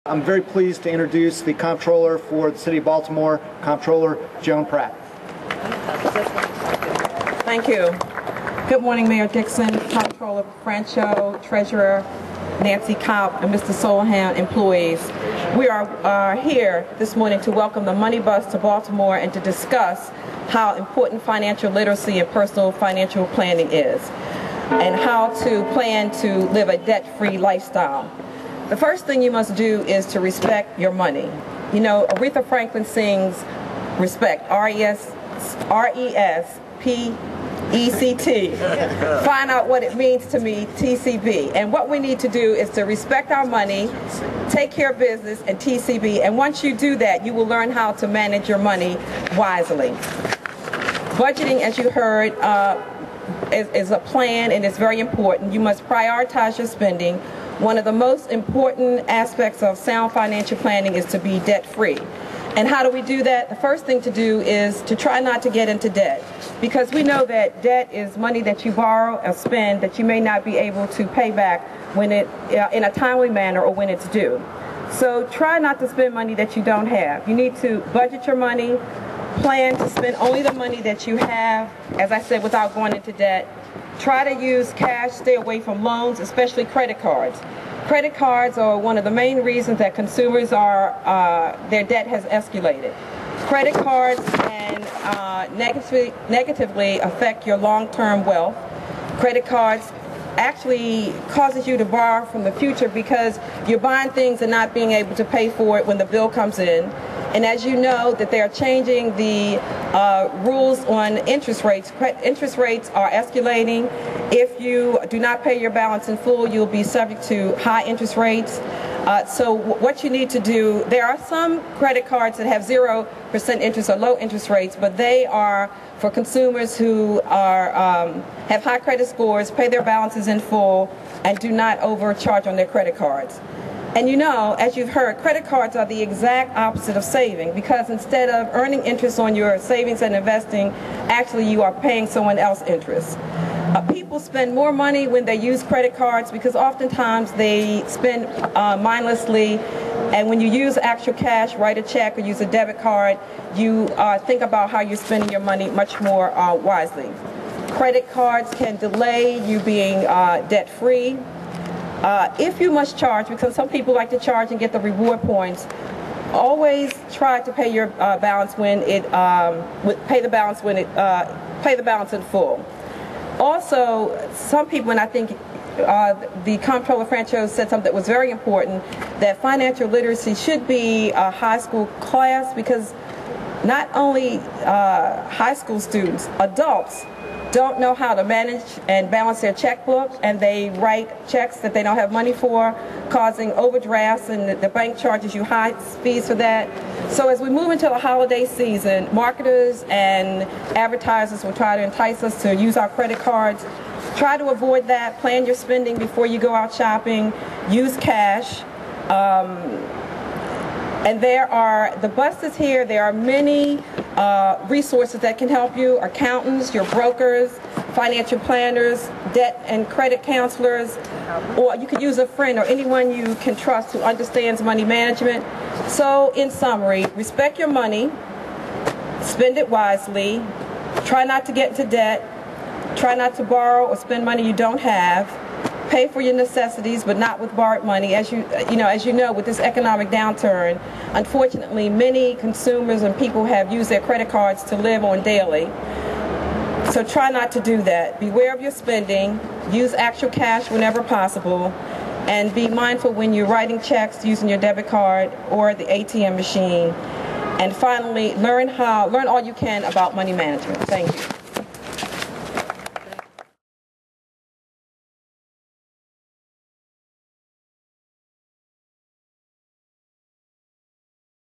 I'm very pleased to introduce the Comptroller for the City of Baltimore, Comptroller Joan Pratt. Thank you. Good morning, Mayor Dixon, Comptroller Franchot, Treasurer Nancy Kopp, and Mr. Solheim employees. We are here this morning to welcome the Money Bus to Baltimore and to discuss how important financial literacy and personal financial planning is, and how to plan to live a debt-free lifestyle. The first thing you must do is to respect your money. You know, Aretha Franklin sings respect, R-E-S-P-E-C-T. Find out what it means to me, TCB. And what we need to do is to respect our money, take care of business, and TCB. And once you do that, you will learn how to manage your money wisely. Budgeting, as you heard, is a plan, and it's very important. You must prioritize your spending. One of the most important aspects of sound financial planning is to be debt-free. And how do we do that? The first thing to do is to try not to get into debt, because we know that debt is money that you borrow or spend that you may not be able to pay back when in a timely manner or when it's due. So try not to spend money that you don't have. You need to budget your money, plan to spend only the money that you have, as I said, without going into debt. Try to use cash, stay away from loans, especially credit cards. Credit cards are one of the main reasons that consumers their debt has escalated. Credit cards can negatively affect your long-term wealth. Credit cards actually causes you to borrow from the future because you're buying things and not being able to pay for it when the bill comes in. And as you know, that they are changing the rules on interest rates. Interest rates are escalating. If you do not pay your balance in full, you'll be subject to high interest rates. So what you need to do, there are some credit cards that have 0% interest or low interest rates, but they are for consumers who have high credit scores, pay their balances in full, and do not overcharge on their credit cards. And you know, as you've heard, credit cards are the exact opposite of saving, because instead of earning interest on your savings and investing, actually you are paying someone else interest. People spend more money when they use credit cards because oftentimes they spend mindlessly, and when you use actual cash, write a check or use a debit card, you think about how you're spending your money much more wisely. Credit cards can delay you being debt-free. If you must charge, because some people like to charge and get the reward points, always try to pay your balance when pay the balance in full. Also, some people, and I think the Comptroller Franchot said something that was very important, that financial literacy should be a high school class, because not only high school students, adults don't know how to manage and balance their checkbook, and they write checks that they don't have money for, causing overdrafts, and the bank charges you high fees for that. So as we move into the holiday season, marketers and advertisers will try to entice us to use our credit cards. Try to avoid that. Plan your spending before you go out shopping. Use cash. And the bus is here. There are many resources that can help you: accountants, your brokers, financial planners, debt and credit counselors, or you could use a friend or anyone you can trust who understands money management. So in summary, respect your money, spend it wisely, try not to get into debt, try not to borrow or spend money you don't have, pay for your necessities, but not with borrowed money. As you know, with this economic downturn, unfortunately, many consumers and people have used their credit cards to live on daily. So try not to do that. Beware of your spending. Use actual cash whenever possible, and be mindful when you're writing checks using your debit card or the ATM machine. And finally, learn all you can about money management. Thank you.